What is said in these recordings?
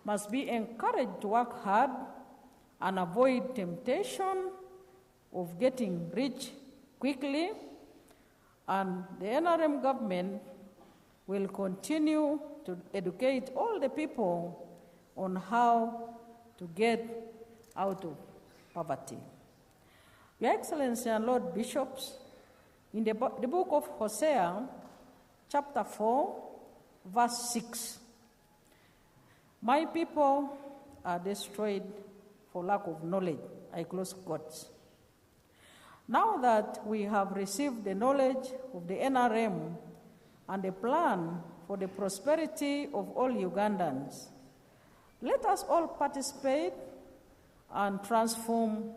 must be encouraged to work hard and avoid temptation of getting rich quickly, and the NRM government will continue to educate all the people on how to get out of poverty. Your Excellency and Lord Bishops, in the book of Hosea, chapter 4, verse 6, my people are destroyed for lack of knowledge. I close quotes. Now that we have received the knowledge of the NRM and a plan for the prosperity of all Ugandans, let us all participate and transform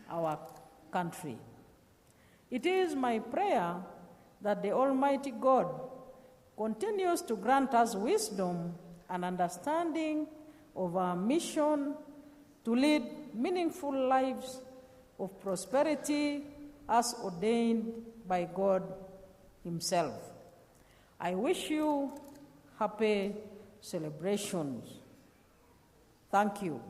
our country. It is my prayer that the Almighty God continues to grant us wisdom and understanding of our mission to lead meaningful lives of prosperity as ordained by God Himself. I wish you happy celebrations. Thank you.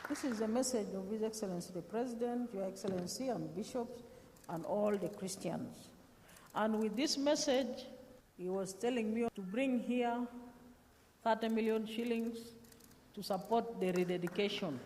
This is a message of His Excellency the President, Your Excellency, and bishops, and all the Christians. And with this message, he was telling me to bring here 30 million shillings to support the rededication.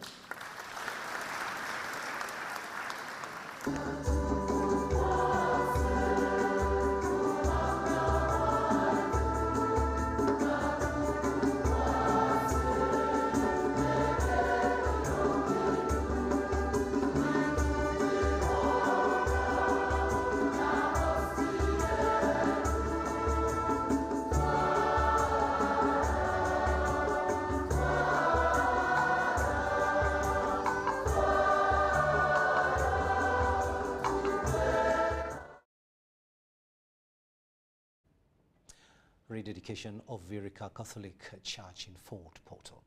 Rededication of Virika Catholic Church in Fort Portal.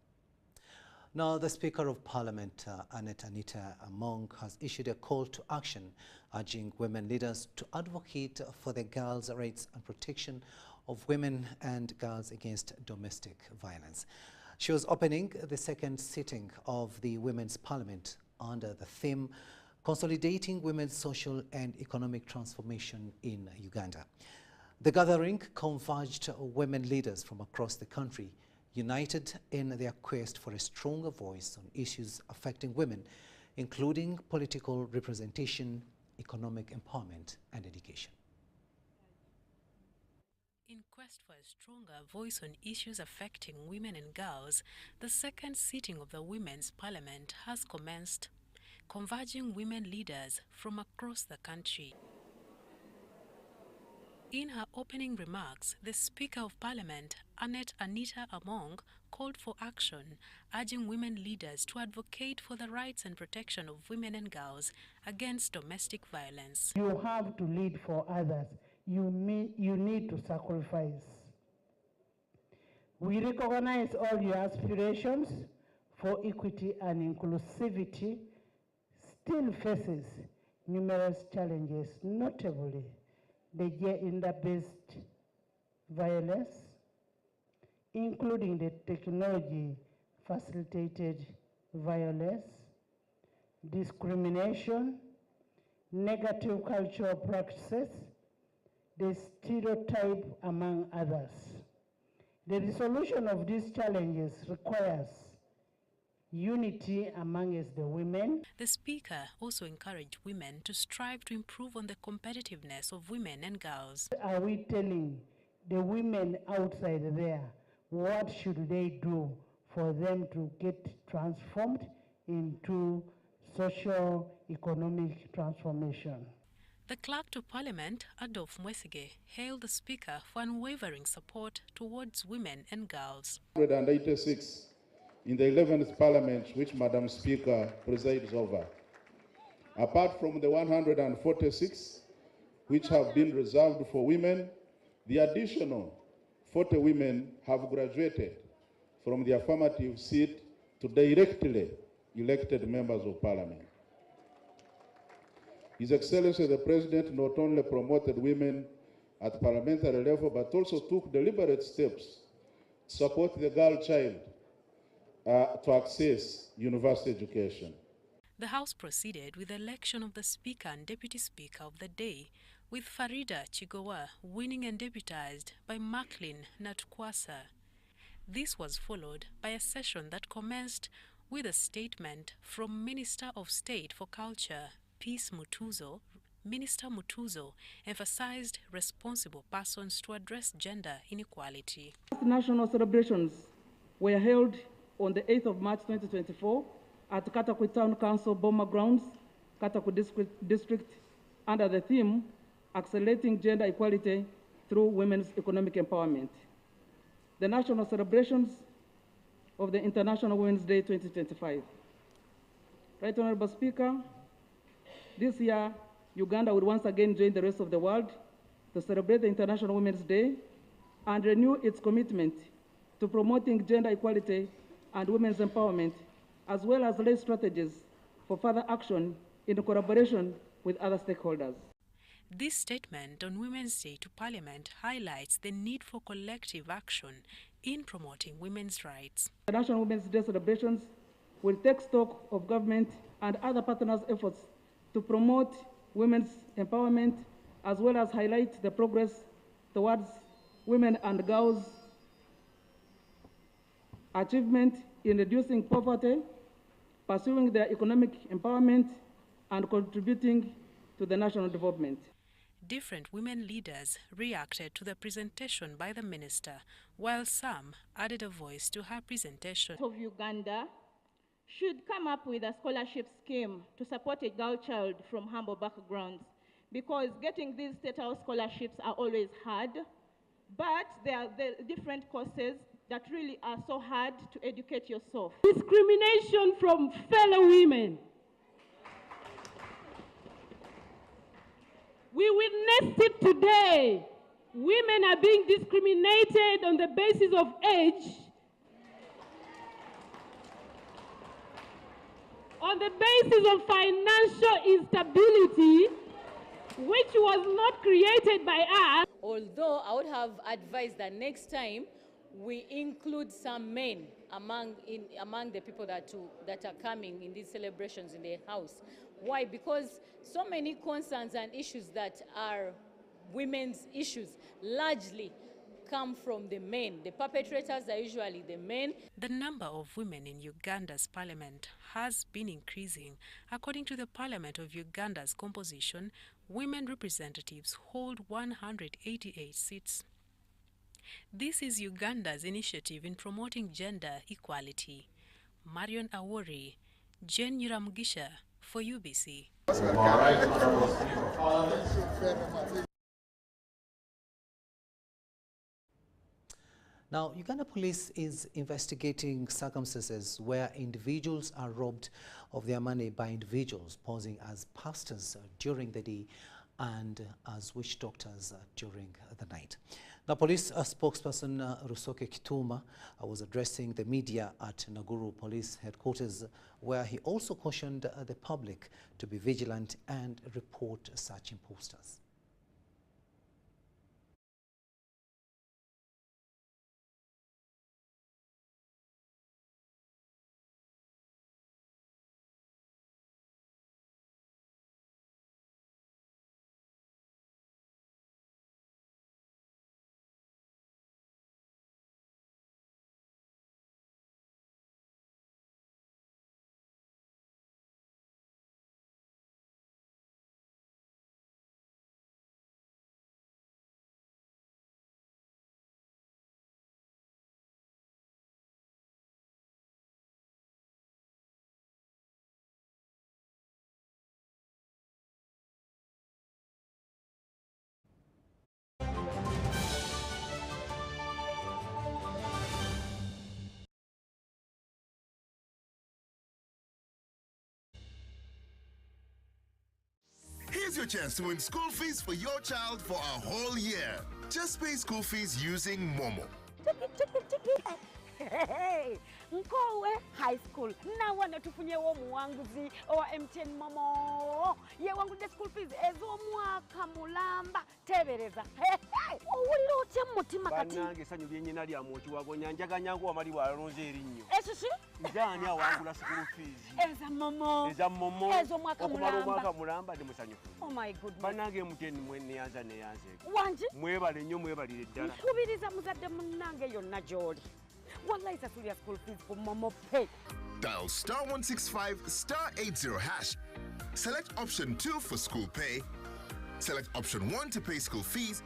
Now, the Speaker of Parliament, Anita Among, has issued a call to action urging women leaders to advocate for the girls' rights and protection of women and girls against domestic violence. She was opening the second sitting of the Women's Parliament under the theme Consolidating Women's Social and Economic Transformation in Uganda. The gathering converged women leaders from across the country, united in their quest for a stronger voice on issues affecting women, including political representation, economic empowerment, and education. In quest for a stronger voice on issues affecting women and girls, the second sitting of the Women's Parliament has commenced, converging women leaders from across the country. In her opening remarks, the Speaker of Parliament, Anita Among, called for action, urging women leaders to advocate for the rights and protection of women and girls against domestic violence. You have to lead for others. You need to sacrifice. We recognize all your aspirations for equity and inclusivity still faces numerous challenges, notably the gender-based violence, including the technology-facilitated violence, discrimination, negative cultural practices, the stereotype, among others. The resolution of these challenges requires unity amongst the women. The Speaker also encouraged women to strive to improve on the competitiveness of women and girls. Are we telling the women outside there what should they do for them to get transformed into socio-economic transformation? The Clerk to Parliament, Adolf Mwesige, hailed the Speaker for unwavering support towards women and girls. 186 in the 11th Parliament, which Madam Speaker presides over. Apart from the 146 which have been reserved for women, the additional 40 women have graduated from the affirmative seat to directly elected members of Parliament. His Excellency the President not only promoted women at parliamentary level, but also took deliberate steps to support the girl child to access university education. The House proceeded with the election of the Speaker and Deputy Speaker of the day, with Farida Chigowa winning and deputized by Macklin Natukwasa. This was followed by a session that commenced with a statement from Minister of State for Culture, Peace Mutuzo. Minister Mutuzo emphasized responsible persons to address gender inequality. National celebrations were held on the 8th of March 2024 at Katakwi Town Council Boma Grounds, Katakwi District, under the theme, Accelerating Gender Equality Through Women's Economic Empowerment. The national celebrations of the International Women's Day 2025. Right Honorable Speaker, this year, Uganda will once again join the rest of the world to celebrate the International Women's Day and renew its commitment to promoting gender equality and women's empowerment, as well as lay strategies for further action in collaboration with other stakeholders. This statement on Women's Day to Parliament highlights the need for collective action in promoting women's rights. The National Women's Day celebrations will take stock of government and other partners' efforts to promote women's empowerment, as well as highlight the progress towards women and girls' achievement in reducing poverty, pursuing their economic empowerment, and contributing to the national development. Different women leaders reacted to the presentation by the minister, while some added a voice to her presentation. Of Uganda should come up with a scholarship scheme to support a girl child from humble backgrounds, because getting these state house scholarships are always hard, but there are the different courses that really are so hard to educate yourself. Discrimination from fellow women. We witnessed it today. Women are being discriminated on the basis of age, on the basis of financial instability, which was not created by us. Although I would have advised that next time we include some men among the people that are coming in these celebrations in the house. Why? Because so many concerns and issues that are women's issues largely come from the men. The perpetrators are usually the men. The number of women in Uganda's parliament has been increasing. According to the Parliament of Uganda's composition, women representatives hold 188 seats. This is Uganda's initiative in promoting gender equality. Marion Awori, Jen Nyiramugisha for UBC. Now, Uganda Police is investigating circumstances where individuals are robbed of their money by individuals posing as pastors during the day and as witch doctors during the night. The police spokesperson Rusoke Kituma was addressing the media at Naguru Police Headquarters, where he also cautioned the public to be vigilant and report such imposters. Here's your chance to win school fees for your child for a whole year. Just pay school fees using Momo. Nkowe High School nawe natufunyewo muwanguzi owa MTN Momo ye wangude school fees ez'omwaka mulamba tebereza owulira otya mutima kati bannange essanyu lyennyina lya mwokiwago nyanjaganya nko wamali bwalonze erinnya ekiki njaani awangula school fees eza momo ez'omwaka mulamba omwaka mulamba ndi musanyufu. Oh my goodness. Bannange MTN mwe neyanza wangi mwebale nnyo mwebalire ddala nkubiriza muzadde munnange yonna gy'oli wallahi sasulya school fees ku Momo Pay. Dial *165 *80 hash. Select option 2 for school pay. Select option 1 to pay school fees.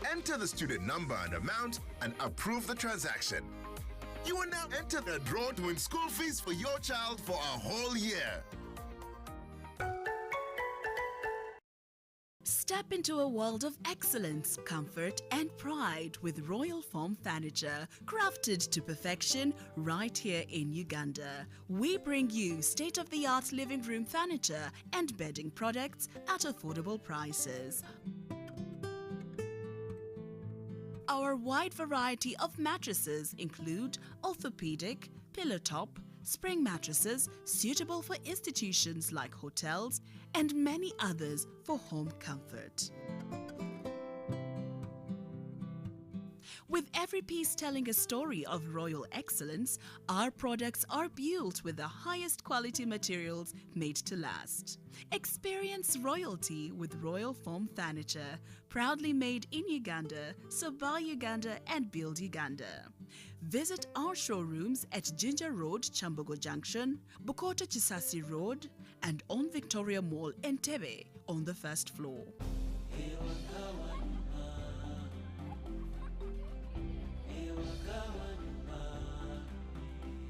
Enter the student number and amount and approve the transaction. You will now enter the draw to win school fees for your child for a whole year. Step into a world of excellence, comfort, and pride with Royal Foam Furniture, crafted to perfection right here in Uganda. We bring you state-of-the-art living room furniture and bedding products at affordable prices. Our wide variety of mattresses include orthopedic, pillow top, spring mattresses suitable for institutions like hotels, and many others for home comfort. With every piece telling a story of royal excellence, our products are built with the highest quality materials made to last. Experience royalty with Royal Foam Furniture, proudly made in Uganda, so buy Uganda and build Uganda. Visit our showrooms at Ginger Road, Chambogo Junction, Bukota Chisasi Road, and on Victoria Mall, Entebbe, on the first floor.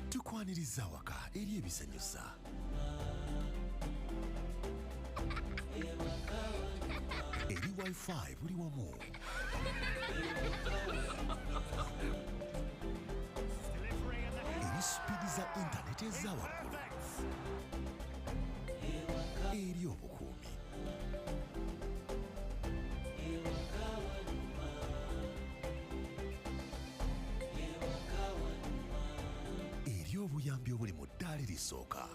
Tukwaniriza waka eri ebisanyusa. Eri Wi-Fi buli wamu. Eri speedi za internet ezawaggulu. Eri obukuumi. Eri obuyambi obuli mu ddaala erisooka.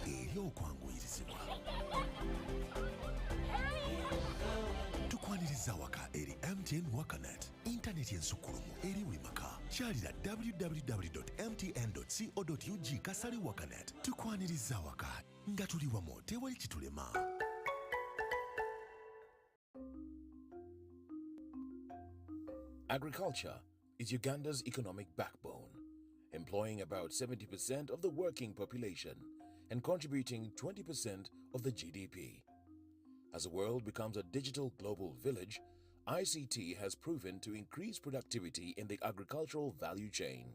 Eri okwanguyirizibwa. Tukwaniriza waka eri MTN Wakanet, internet ensukulumu eri buli maka. Kyalira www.mtn.co.ug/wakanet. Tukwaniriza waka nga tuli wamu tewali kitulema. Agriculture is Uganda's economic backbone, employing about 70% of the working population and contributing 20% of the GDP. As the world becomes a digital global village, ICT has proven to increase productivity in the agricultural value chain.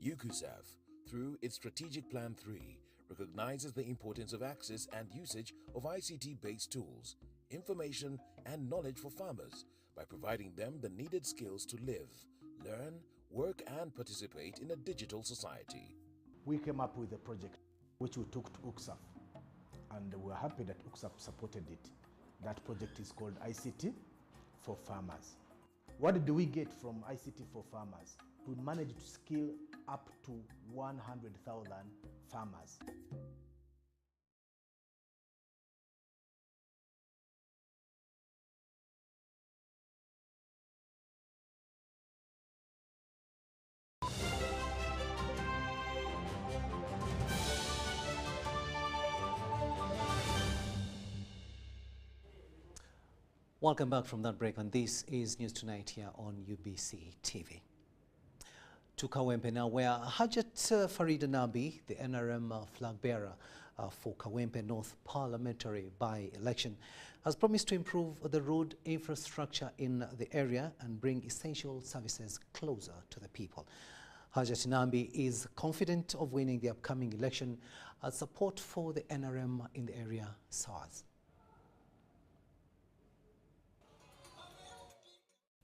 UKUSAF, through its Strategic Plan 3, recognizes the importance of access and usage of ICT-based tools, information and knowledge for farmers by providing them the needed skills to live, learn, work and participate in a digital society. We came up with a project which we took to UKSAF, and we're happy that UKSAF supported it. That project is called ICT for Farmers. What did we get from ICT for Farmers? We managed to skill up to 100,000 farmers. Welcome back from that break, and this is News Tonight here on UBC TV. To Kawempe now, where Hajat Farida Nabi, the NRM flag bearer for Kawempe North parliamentary by-election, has promised to improve the road infrastructure in the area and bring essential services closer to the people. Hajat Nabi is confident of winning the upcoming election as support for the NRM in the area soars.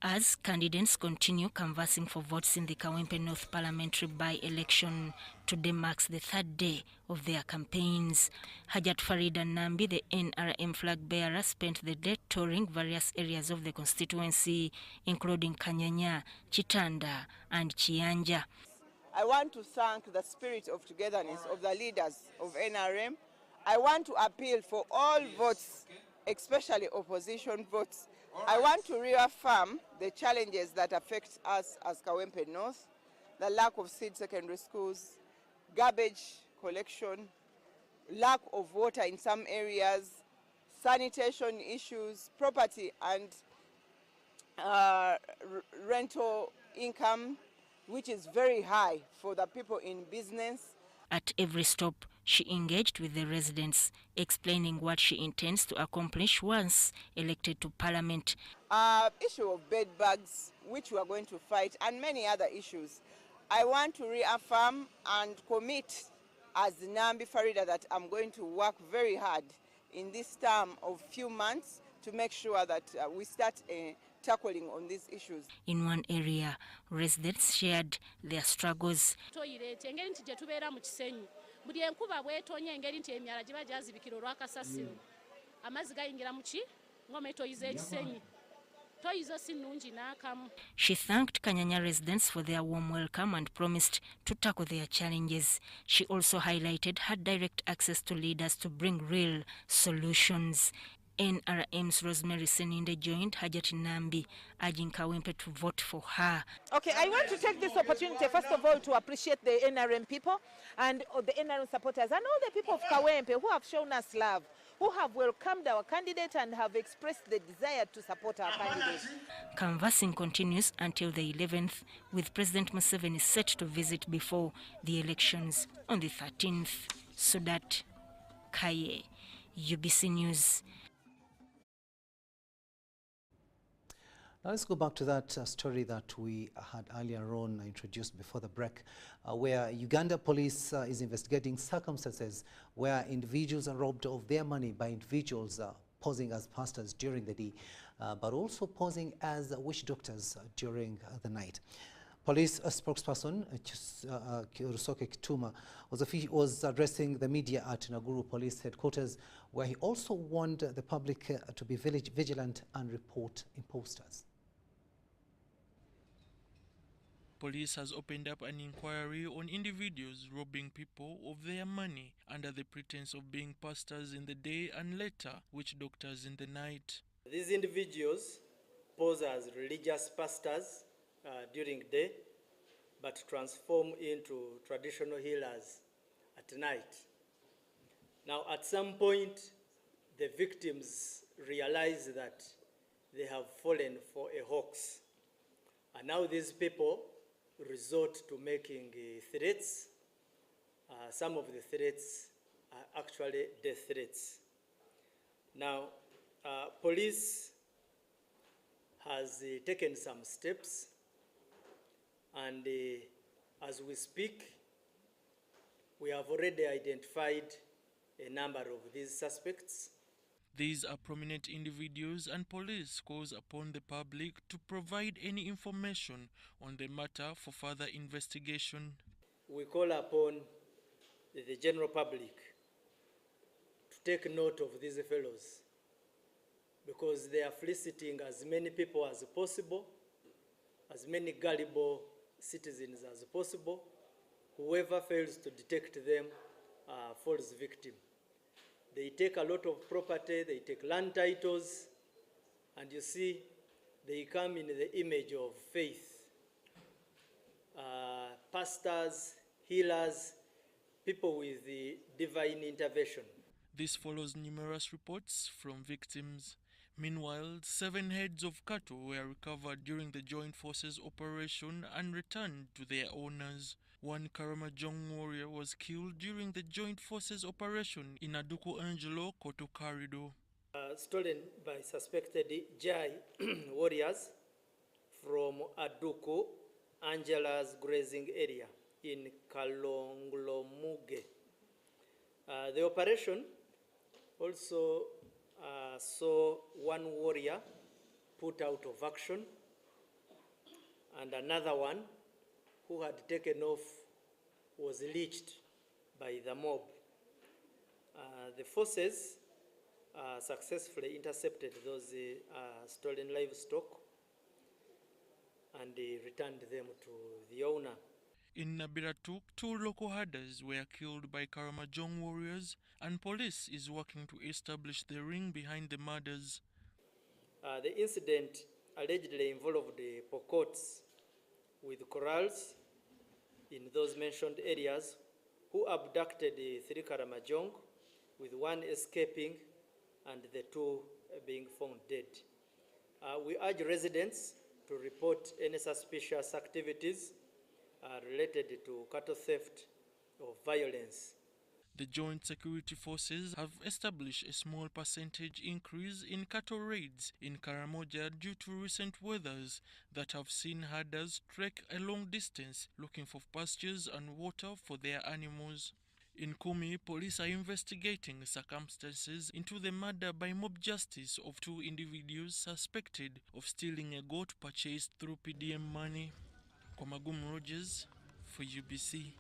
As candidates continue canvassing for votes in the Kawempe North parliamentary by-election, today marks the third day of their campaigns. Hajat Farida Nambi, the NRM flag bearer, spent the day touring various areas of the constituency, including Kanyanya, Chitanda, and Chianja. I want to thank the spirit of togetherness of the leaders of NRM. I want to appeal for all votes, especially opposition votes. I want to reaffirm the challenges that affect us as Kawempe North, the lack of seed secondary schools, garbage collection, lack of water in some areas, sanitation issues, property and rental income, which is very high for the people in business. At every stop, she engaged with the residents, explaining what she intends to accomplish once elected to Parliament. Issue of bed bugs, which we are going to fight, and many other issues. I want to reaffirm and commit as Nambi Farida that I'm going to work very hard in this term of few months to make sure that we start tackling on these issues. In one area, residents shared their struggles. She thanked Kanyanya residents for their warm welcome and promised to tackle their challenges. She also highlighted her direct access to leaders to bring real solutions. NRM's Rosemary Seninde joined Hajat Nambi, urging Kawempe to vote for her. Okay, I want to take this opportunity, first of all, to appreciate the NRM people and the NRM supporters and all the people of Kawempe who have shown us love, who have welcomed our candidate and have expressed the desire to support our candidate. Canvassing continues until the 11th, with President Museveni set to visit before the elections on the 13th. Sudat Kaye, UBC News. Now let's go back to that story that we had earlier on introduced before the break, where Uganda police is investigating circumstances where individuals are robbed of their money by individuals posing as pastors during the day, but also posing as witch doctors during the night. Police spokesperson Rusoke Kituma was addressing the media at Naguru Police Headquarters, where he also warned the public to be vigilant and report imposters. Police has opened up an inquiry on individuals robbing people of their money under the pretense of being pastors in the day and later witch doctors in the night. These individuals pose as religious pastors during the day, but transform into traditional healers at night. Now, at some point, the victims realize that they have fallen for a hoax. And now these people resort to making threats. Some of the threats are actually death threats. Now, police has taken some steps, and as we speak, we have already identified a number of these suspects. These are prominent individuals, and police calls upon the public to provide any information on the matter for further investigation. We call upon the general public to take note of these fellows, because they are soliciting as many people as possible, as many gullible citizens as possible. Whoever fails to detect them falls victim. They take a lot of property, they take land titles, and you see, they come in the image of faith. Pastors, healers, people with the divine intervention. This follows numerous reports from victims. Meanwhile, 7 heads of cattle were recovered during the Joint Forces operation and returned to their owners. One Karamajong warrior was killed during the Joint Forces operation in Aduku Angelo Koto Corridor. Stolen by suspected Jai warriors from Aduku Angela's grazing area in Kalonglomuge. The operation also saw one warrior put out of action and another one who had taken off was lynched by the mob. The forces successfully intercepted those stolen livestock and returned them to the owner. In Nabiratuk, 2 local herders were killed by Karamajong warriors, and police is working to establish the ring behind the murders. The incident allegedly involved the Pokots with corrals in those mentioned areas who abducted the 3 Karamajong, with 1 escaping and the 2 being found dead. We urge residents to report any suspicious activities related to cattle theft or violence. The joint security forces have established a small percentage increase in cattle raids in Karamoja due to recent weathers that have seen herders trek a long distance looking for pastures and water for their animals. In Kumi, police are investigating circumstances into the murder by mob justice of 2 individuals suspected of stealing a goat purchased through PDM money. Komagum Rogers for UBC.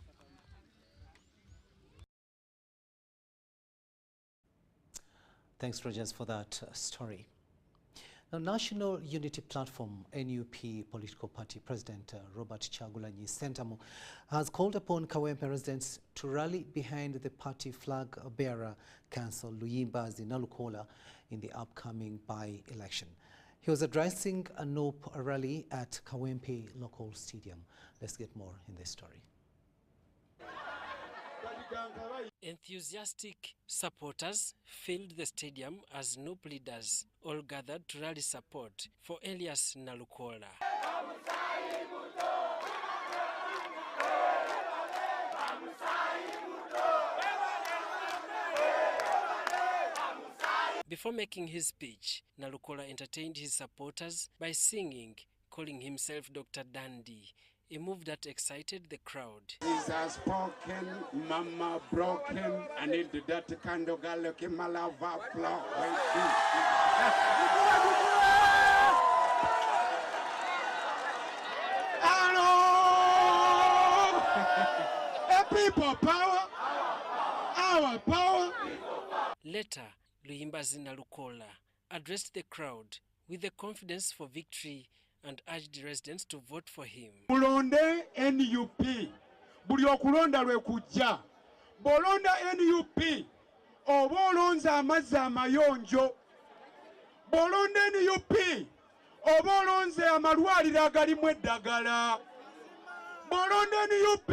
Thanks, Rogers, for that story. Now, National Unity Platform NUP political party president Robert Chagulanyi Sentamu has called upon Kawempe residents to rally behind the party flag bearer Council Luyimbazi Nalukola in the upcoming by-election. He was addressing a NUP rally at Kawempe local stadium. Let's get more in this story. Enthusiastic supporters filled the stadium as NUP leaders all gathered to rally support for Elias Nalukola. Before making his speech, Nalukola entertained his supporters by singing, calling himself Dr. Dandy, a move that excited the crowd. Jesus spoken, mama broken, I need that kind of girl looking my love flow. Hello! People power, our power. Later, Luyimbazi Nalukola addressed the crowd with the confidence for victory and urged residents to vote for him. Mulonde NUP, buli okulonda lwe kujja. Bolonda NUP, oba olonza amazzi amayonjo. Bolonda NUP, oba olonze amalwaliro agalimu eddagala. Bolonda NUP,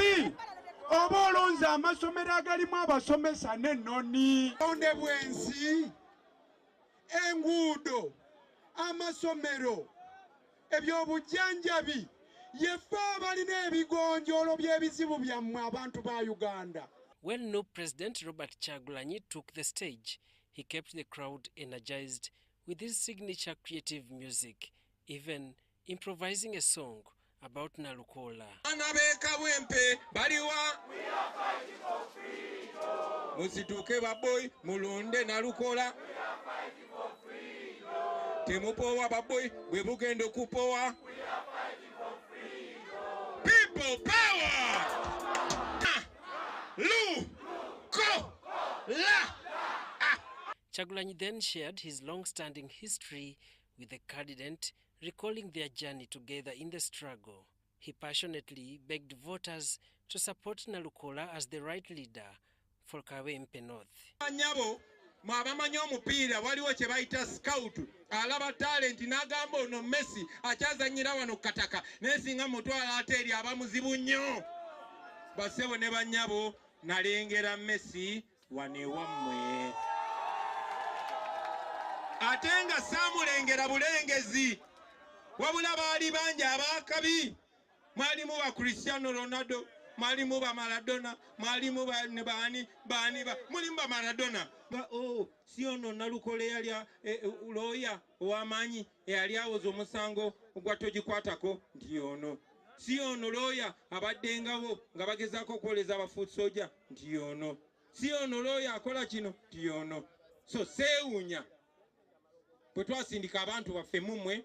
oba olonze amasomero agalimu abasomesa n'ennoni. Bolonde bwensi, enguudo, amasomero, ebyobujjanjabi yefe abalina ebigonjolo by'ebizibu byammwe abantu ba Uganda. When NUP President Robert Chagulanyi took the stage, he kept the crowd energized with his signature creative music, even improvising a song about Nalukola. Bana be Kawempe baliwa. We are fighting for freedom. Musituke baboy mulonde Nalukola. We are fighting for freedom. Temupowa baboy bwe bugendo kupowa. We are fighting for freedom. People power. Lu ko la. Chagulanyi then shared his long-standing history with the candidate, recalling their journey together in the struggle. He passionately begged voters to support Nalukola as the right leader for Kawempe North. Anyabo mwabamanyi omupiira waliwo kye bayita scout alaba talent n'agamba ono Messi akyazannyira wano kataka nesinga mutwala ate eri abamuzibu nnyo. Basebo ne banyabo nalengera Messi wane wammwe. Ate nga saamulengera bulengezi wabula baali bangi abakabi. Mwalimu ba Cristiano Ronaldo, mwalimu ba Maradona, mwalimu ba mulimu ba Maradona. Si ono Nalukola yali lawyer ow'amaanyi eyali awoza omusango ogwatogikwatako nti ono. Si ono lawyer abaddengawo nga bagezaako okwoleza abafuut soja nti ono. Si ono lawyer akola kino nti ono. So seewuunya bwe twasindika abantu baffe mumwe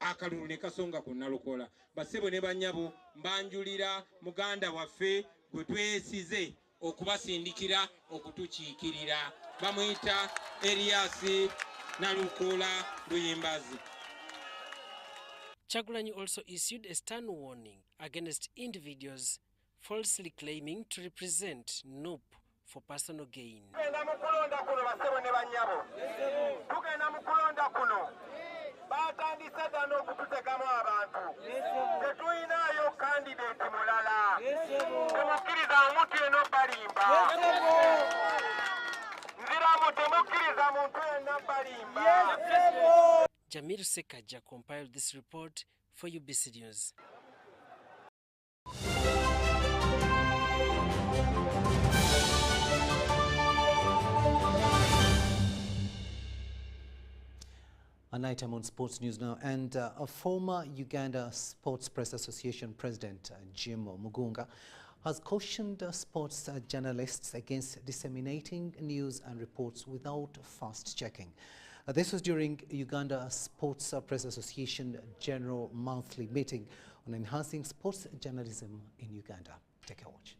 akalulu ne kasonga ku Nalukola. Bassebo ne bannyabo mbanjulira muganda waffe gwe twesize okubasindikira okutukiikirira. Bamuyita Elias Nalukola Luyimbazi. Chagulanyi also issued a stern warning against individuals falsely claiming to represent NUP for personal gain. Jamir Sekaja compiled this report for UBC News. An item on sports news now, and a former Uganda Sports Press Association president, Jim Mugunga, has cautioned sports journalists against disseminating news and reports without fast checking. This was during Uganda Sports Press Association General Monthly Meeting on enhancing sports journalism in Uganda. Take a watch.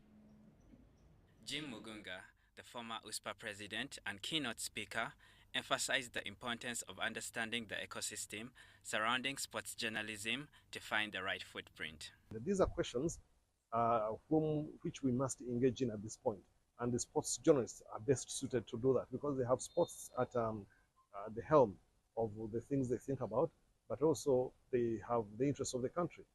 Jim Mugunga, the former USPA president and keynote speaker, emphasized the importance of understanding the ecosystem surrounding sports journalism to find the right footprint. These are questions which we must engage in at this point, and the sports journalists are best suited to do that because they have sports at the helm of the things they think about, but also they have the interests of the country.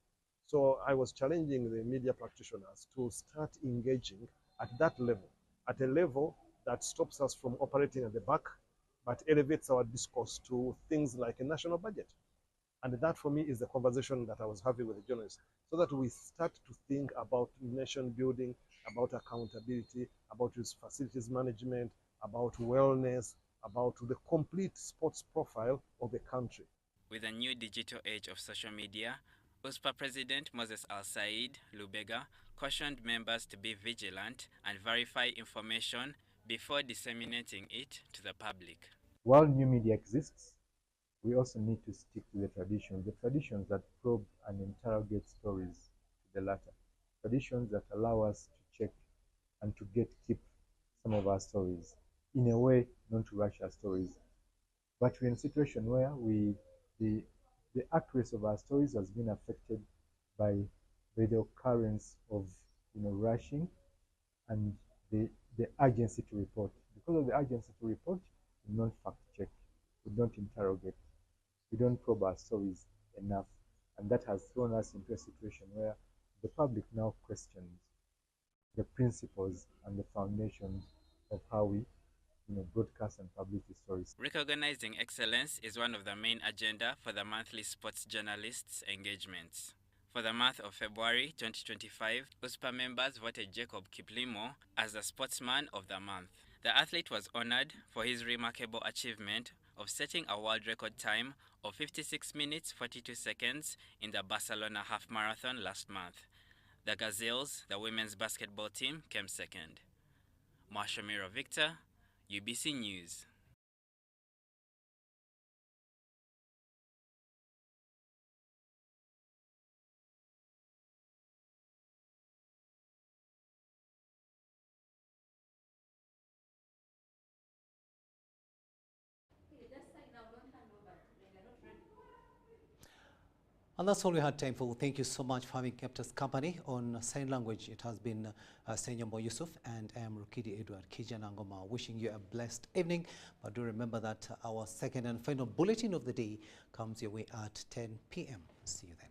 So I was challenging the media practitioners to start engaging at that level, at a level that stops us from operating at the back, but elevates our discourse to things like a national budget. And that for me is the conversation that I was having with the journalists, so that we start to think about nation building, about accountability, about its facilities management, about wellness, about the complete sports profile of the country. With a new digital age of social media, USPA President Moses Al-Said Lubega cautioned members to be vigilant and verify information before disseminating it to the public. While new media exists, we also need to stick to the traditions that probe and interrogate stories to the latter, traditions that allow us to check and to keep some of our stories, in a way not to rush our stories. But we're in a situation where the accuracy of our stories has been affected by the occurrence of rushing and the urgency to report. Because of the urgency to report, we don't fact check, we don't interrogate, we don't probe our stories enough, and that has thrown us into a situation where the public now questions the principles and the foundations of how we broadcast and publish the stories. Recognizing excellence is one of the main agenda for the monthly sports journalists' engagements. For the month of February 2025, USPA members voted Jacob Kiplimo as the Sportsman of the Month. The athlete was honored for his remarkable achievement of setting a world record time of 56 minutes 42 seconds in the Barcelona half marathon last month. The Gazelles, the women's basketball team, came second. Marshamira Victor, UBC News. And that's all we had time for. Thank you so much for having kept us company. On sign language, it has been Senyambo Yusuf, and I am Rukidi Kiijanangoma, wishing you a blessed evening. But do remember that our second and final bulletin of the day comes your way at 10 p.m. See you then.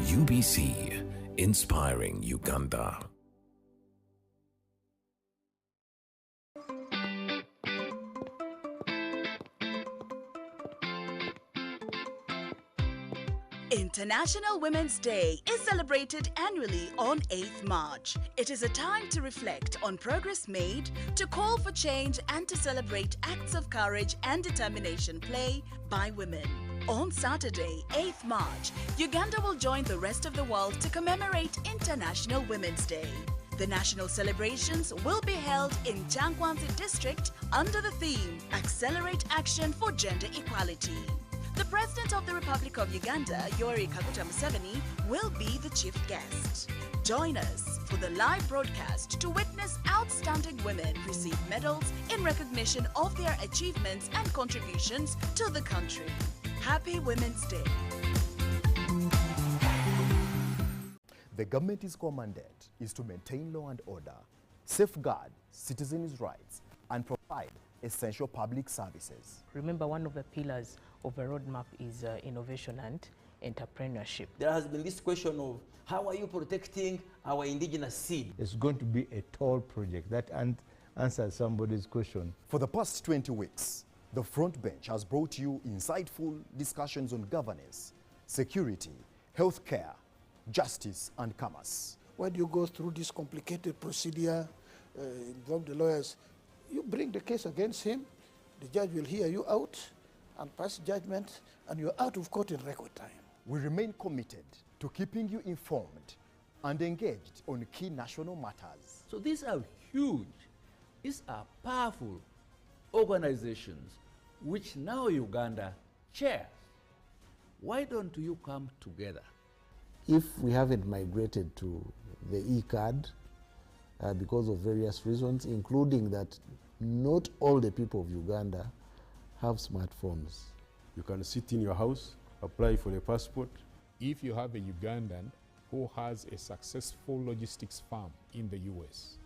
UBC, inspiring Uganda. International Women's Day is celebrated annually on 8th March. It is a time to reflect on progress made, to call for change and to celebrate acts of courage and determination play by women. On Saturday, 8th March, Uganda will join the rest of the world to commemorate International Women's Day. The national celebrations will be held in Changwanzi district under the theme Accelerate Action for Gender Equality. The President of the Republic of Uganda, Yoweri Kaguta Museveni, will be the chief guest. Join us for the live broadcast to witness outstanding women receive medals in recognition of their achievements and contributions to the country. Happy Women's Day. The government's core mandate is to maintain law and order, safeguard citizens' rights, and provide essential public services. Remember, one of the pillars of a roadmap is innovation and entrepreneurship. There has been this question of how are you protecting our indigenous seed? It's going to be a tall project. That answers somebody's question. For the past 20 weeks, the front bench has brought you insightful discussions on governance, security, healthcare, justice, and commerce. Why do you go through this complicated procedure, involve the lawyers? You bring the case against him, the judge will hear you out and pass judgment, and you're out of court in record time. We remain committed to keeping you informed and engaged on key national matters. So these are huge, these are powerful organizations which now Uganda chairs. Why don't you come together? If we haven't migrated to the e-card because of various reasons, including that not all the people of Uganda have smartphones. You can sit in your house, apply for a passport. If you have a Ugandan who has a successful logistics firm in the US,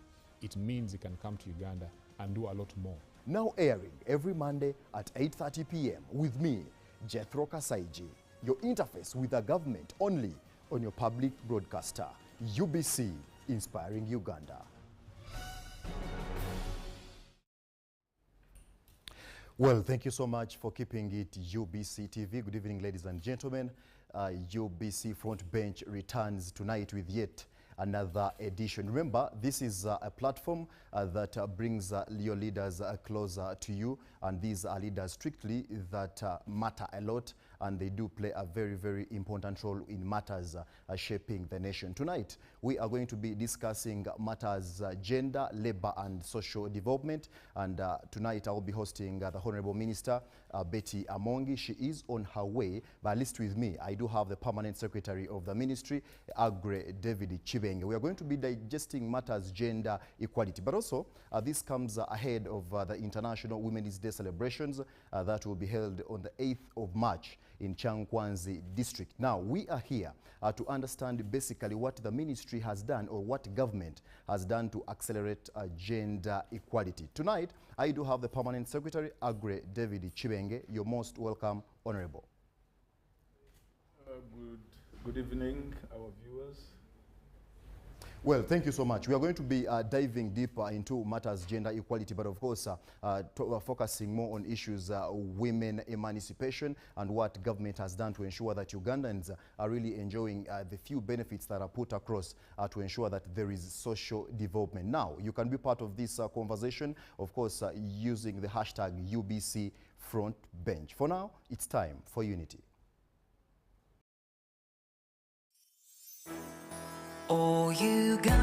it means he can come to Uganda and do a lot more. Now airing every Monday at 8:30 p.m. with me, Jethro Kasaiji, your interface with the government only on your public broadcaster, UBC, Inspiring Uganda. Well, thank you so much for keeping it UBC TV. Good evening, ladies and gentlemen. UBC Front Bench returns tonight with yet another edition. Remember, this is a platform that brings your leaders closer to you, and these are leaders strictly that matter a lot, and they do play a very, very important role in matters shaping the nation. Tonight, we are going to be discussing matters gender, labor, and social development, and tonight I will be hosting the Honorable Minister, Betty Amongi. She is on her way, but at least with me, I do have the Permanent Secretary of the Ministry, Agre David Chibenge. We are going to be digesting matters gender equality, but also this comes ahead of the International Women's Day celebrations that will be held on the 8th of March in Changwanzi district. Now, we are here to understand basically what the ministry has done or what government has done to accelerate gender equality. Tonight, I do have the Permanent Secretary, Agre David Chibenge. You're most welcome, Honorable. Good evening, our viewers. Well, thank you so much. We are going to be diving deeper into matters gender equality, but of course focusing more on issues women emancipation and what government has done to ensure that Ugandans are really enjoying the few benefits that are put across to ensure that there is social development. Now, you can be part of this conversation, of course, using the hashtag UBC Front Bench. For now, it's time for unity. Oh, you got